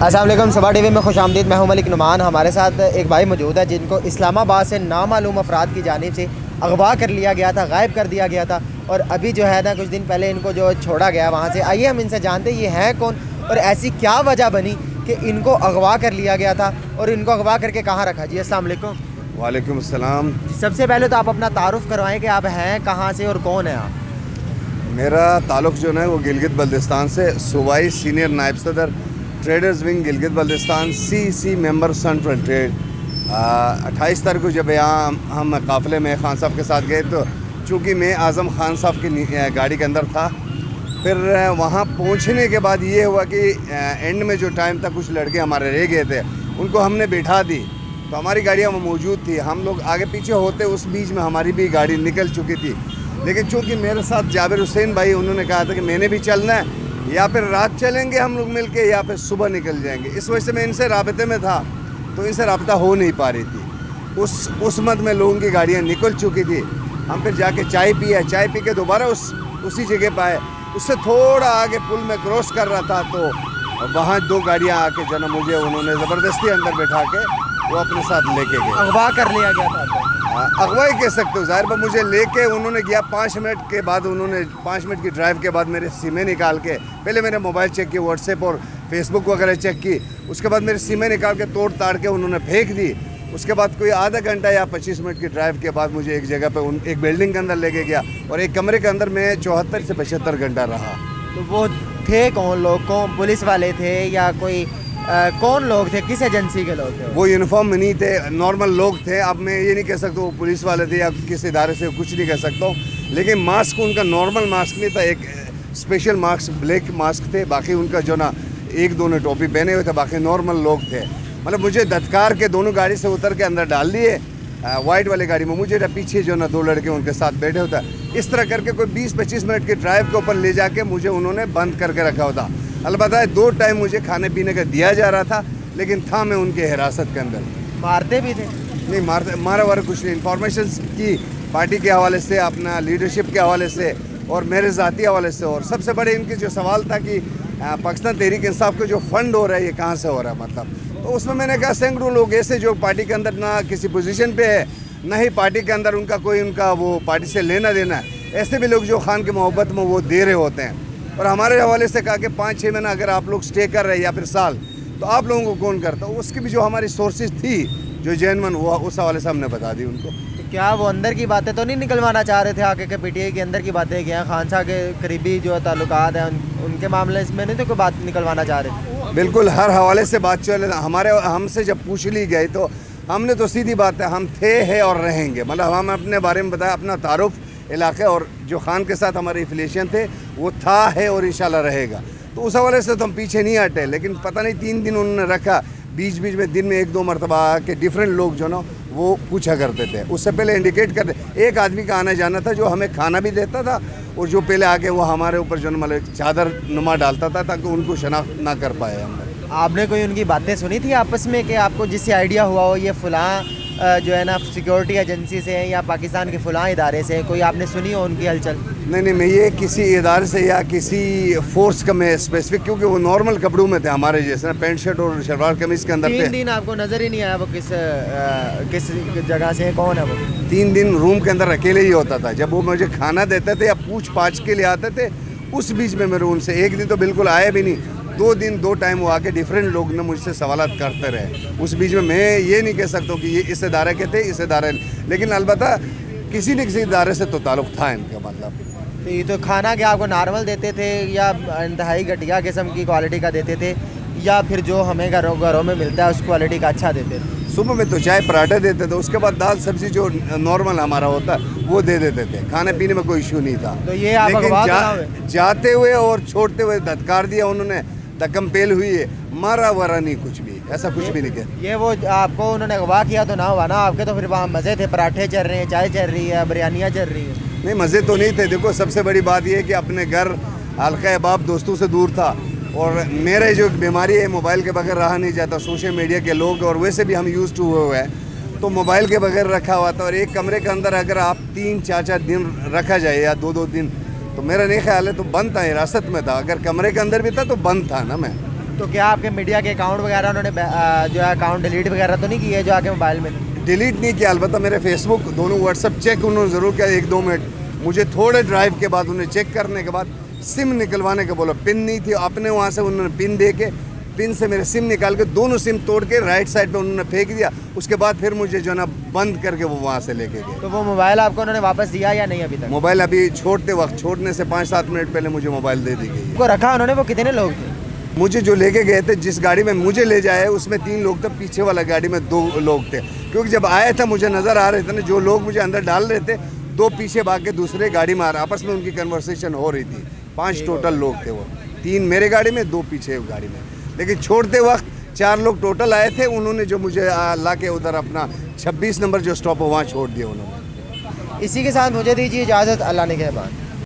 अस्सलाम वालेकुम। सबा टीवी में खुशामदीद। मैं हूं मलिक नुमान। हमारे साथ एक भाई मौजूद है जिनको इस्लामाबाद से नामालूम अफराद की जानिब से अगवा कर लिया गया था, गायब कर दिया गया था और अभी जो है ना कुछ दिन पहले इनको जो छोड़ा गया वहाँ से। आइए हम इनसे जानते हैं ये हैं कौन और ऐसी क्या वजह बनी कि इनको अगवा कर लिया गया था और इनको अगवा करके कहाँ रखा। जी अस्सलाम वालेकुम। वालेकुम सलाम। सबसे पहले तो आप अपना तारुफ करवाएं कि आप हैं कहाँ से और कौन है आप। मेरा ताल्लुक़ जो है वो गिलगित बल्तिस्तान से, सूबाई सीनियर नायब सदर traders wing Gilgit Baltistan, CC member central trade. 28 तारीख को जब यहाँ हम काफ़िले में खान साहब के साथ गए तो चूँकि मैं आज़म खान साहब की गाड़ी के अंदर था, फिर वहाँ पहुँचने के बाद ये हुआ कि एंड में जो टाइम था कुछ लड़के हमारे रह गए थे, उनको हमने बिठा दी तो हमारी गाड़ियाँ वहाँ मौजूद थी। हम लोग आगे पीछे होते उस बीच में हमारी भी गाड़ी निकल चुकी थी, लेकिन चूँकि मेरे साथ जाबिर हुसैन भाई उन्होंने कहा था कि मैंने भी चलना है, या फिर रात चलेंगे हम लोग मिल के या फिर सुबह निकल जाएंगे। इस वजह से मैं इनसे राबते में था तो इनसे रब्ता हो नहीं पा रही थी। उस मद में लोगों की गाड़ियाँ निकल चुकी थी। हम फिर जाके चाय पिया, चाय पी के दोबारा उसी जगह पर आए। उससे थोड़ा आगे पुल में क्रॉस कर रहा था तो वहाँ दो गाड़ियाँ आके जो ना मुझे उन्होंने ज़बरदस्ती अंदर बैठा के वो अपने साथ लेके गए। अगवा कर लिया गया था। अगवा ही कह सकते हो ज़ाहिर पर मुझे लेके उन्होंने गया। 5 मिनट के बाद उन्होंने 5 मिनट की ड्राइव के बाद मेरे सिमें निकाल के, पहले मेरे मोबाइल चेक की, व्हाट्सएप और फेसबुक वगैरह चेक की, उसके बाद मेरे सिमें निकाल के तोड़ ताड़ के उन्होंने फेंक दी। उसके बाद कोई आधा घंटा या 25 मिनट की ड्राइव के बाद मुझे एक जगह पे एक बिल्डिंग के अंदर लेके गया और एक कमरे के अंदर मैं 74 से 75 घंटा रहा। तो वो थे कौन लोग? कौन, पुलिस वाले थे या कोई कौन लोग थे? किस एजेंसी के लोग थे? वो यूनिफॉर्म में नहीं थे, नॉर्मल लोग थे। अब मैं ये नहीं कह सकता वो पुलिस वाले थे या किस इदारे से, कुछ नहीं कह सकता हूँ, लेकिन मास्क उनका नॉर्मल मास्क नहीं था, एक स्पेशल मास्क, ब्लैक मास्क थे। बाकी उनका जो ना एक दो ने टोपी पहने हुए थे, बाकी नॉर्मल लोग थे। मतलब मुझे धत्कार के दोनों गाड़ी से उतर के अंदर डाल दिए, वाइट वाली गाड़ी में। मुझे पीछे जो ना 2 लड़के उनके साथ बैठे होता, इस तरह करके कोई 20-25 मिनट की ड्राइव के ऊपर ले जाके मुझे उन्होंने बंद करके रखा होता। अलबत्ता 2 टाइम मुझे खाने पीने का दिया जा रहा था, लेकिन था मैं उनके हिरासत के अंदर। मारते भी थे? नहीं मारते, मारा वारा कुछ नहीं। इंफॉर्मेशन की पार्टी के हवाले से, अपना लीडरशिप के हवाले से और मेरे ज़ाती हवाले से। और सबसे बड़े इनके जो सवाल था कि पाकिस्तान तहरीक इंसाफ का जो फंड हो रहा है ये कहाँ से हो रहा है, मतलब। तो उसमें मैंने कहा सैकड़ों लोग ऐसे जो पार्टी के अंदर ना किसी पोजीशन पे है, ना ही पार्टी के अंदर उनका वो पार्टी से लेना देना है, ऐसे भी लोग जो खान की मोहब्बत में वो दे रहे होते हैं। और हमारे हवाले से कहा कि 5-6 महीना अगर आप लोग स्टे कर रहे हैं या फिर साल, तो आप लोगों को कौन करता। उसकी भी जो हमारी सोर्सेज थी जो जेनवन हुआ, उस हवाले से हमने बता दी उनको। तो क्या वो अंदर की बातें तो नहीं निकलवाना चाह रहे थे आके के PTI के अंदर की बातें? क्या खान साहब के करीबी जो ताल्लुकात हैं उनके मामले में नहीं तो कोई बात निकलवाना चाह रहे थे? बिल्कुल, हर हवाले से बात चले। हमसे जब पूछ ली गई तो हमने तो सीधी बात है, हम थे, हैं और रहेंगे। मतलब हम अपने बारे में बताया, अपना तारुफ, इलाके और जो खान के साथ हमारे एफिलिएशन थे वो था, है और इंशाल्लाह रहेगा। तो उस हवाले से तो हम पीछे नहीं हटे। लेकिन पता नहीं 3 दिन उन्होंने रखा, बीच बीच में दिन में 1-2 मरतबा के डिफरेंट लोग जो ना वो पूछा करते थे। उससे पहले इंडिकेट करते, एक आदमी का आना जाना था जो हमें खाना भी देता था और जो पहले आके वो हमारे ऊपर जो मतलब चादर नुमा डालता था ताकि उनको शनाख्त ना कर पाए हम। आपने कोई उनकी बातें सुनी थी आपस में कि आपको जिससे आइडिया हुआ हो ये फ़लाँ जो है ना सिक्योरिटी एजेंसी से हैं या पाकिस्तान के फ़लाँ इदारे से, कोई आपने सुनी हो उनकी हलचल? नहीं, मैं ये किसी इदारे से या किसी फोर्स का मैं स्पेसिफिक, क्योंकि वो नॉर्मल कपड़ों में थे हमारे जैसे ना, पैंट शर्ट और शलवार कमीज़ के अंदर थे। 3 दिन आपको नज़र ही नहीं आया वो किस जगह से, कौन है वो? 3 दिन रूम के अंदर अकेले ही होता था। जब वो मुझे खाना देते थे या पूछ पाछ के लिए आते थे, उस बीच में मेरे उनसे एक दिन तो बिल्कुल आए भी नहीं। 2 दिन 2 टाइम वो आके डिफरेंट लोग ने मुझसे सवालात करते रहे। उस बीच में मैं ये नहीं कह सकता कि ये इस इदारे के थे, इस इदारे, लेकिन अलबत्ता किसी न किसी इदारे से तो ताल्लुक़ था इनका। मतलब तो ये तो खाना क्या आपको नॉर्मल देते थे या इंतहाई घटिया किस्म की क्वालिटी का देते थे या फिर जो हमें घरों में मिलता है उस क्वालिटी का अच्छा देते थे? सुबह में तो चाय पराठे देते थे, उसके बाद दाल सब्जी जो नॉर्मल हमारा होता है वो दे देते थे। खाने पीने में कोई इशू नहीं था। तो ये आप लेकिन जाते हुए और छोड़ते हुए धत्कार दिया उन्होंने, धक्कम पेल हुई है, मारा वारा नहीं, कुछ भी ऐसा कुछ भी नहीं किया। ये वो आपको उन्होंने अगवा किया तो ना हुआ ना आपके? तो फिर वहाँ मज़े थे, पराठे चल रहे हैं, चाय चल रही है, बिरयानियाँ चल रही है। नहीं, मज़े तो नहीं थे। देखो सबसे बड़ी बात यह है कि अपने घर हल्का अहबाब दोस्तों से दूर था और मेरे जो बीमारी है मोबाइल के बगैर रहा नहीं जाता। सोशल मीडिया के लोग और वैसे भी हम यूज़ टू हुए हैं तो मोबाइल के बगैर रखा हुआ था। और एक कमरे के अंदर अगर आप 3-4 दिन रखा जाए या 2-2 दिन, तो मेरा नहीं ख्याल है तो बंद था, हिरासत में था। अगर कमरे के अंदर भी था तो बंद था ना मैं। तो क्या आपके मीडिया के अकाउंट वगैरह उन्होंने जो है अकाउंट डिलीट वगैरह तो नहीं किए जो आपके मोबाइल में थे? डिलीट नहीं किया, अलबत्ता मेरे फेसबुक दोनों व्हाट्सअप चेक उन्होंने ज़रूर किया 1-2 मिनट। मुझे थोड़े ड्राइव के बाद उन्हें चेक करने के बाद सिम निकलवाने का बोला, पिन नहीं थी, अपने वहाँ से उन्होंने पिन दे के पिन से मेरे सिम निकाल के दोनों सिम तोड़ के राइट साइड पे उन्होंने फेंक दिया। उसके बाद फिर मुझे जो है ना बंद करके वो वहाँ से लेके गए। तो वो मोबाइल आपको उन्होंने वापस दिया या नहीं अभी तक? मोबाइल अभी छोड़ने से 5-7 मिनट पहले मुझे मोबाइल दे दी गई। को रखा उन्होंने, वो कितने लोग थे? मुझे जो लेके गए थे, जिस गाड़ी में मुझे ले जाए उसमें 3 लोग थे, पीछे वाला गाड़ी में 2 लोग थे। क्योंकि जब आया था मुझे नज़र आ रहे थे ना, जो लोग मुझे अंदर डाल रहे थे 2 पीछे भाग के दूसरे गाड़ी में आ रहे, आपस में उनकी कन्वर्सेशन हो रही थी। 5 टोटल लोग थे वो, 3 मेरे गाड़ी में 2 पीछे गाड़ी में। लेकिन छोड़ते वक्त 4 लोग टोटल आए थे, उन्होंने जो मुझे ला के उधर अपना 26 नंबर जो स्टॉप है वहाँ छोड़ दिया उन्होंने। इसी के साथ मुझे दीजिए इजाज़त, अल्लाह ने कहबान।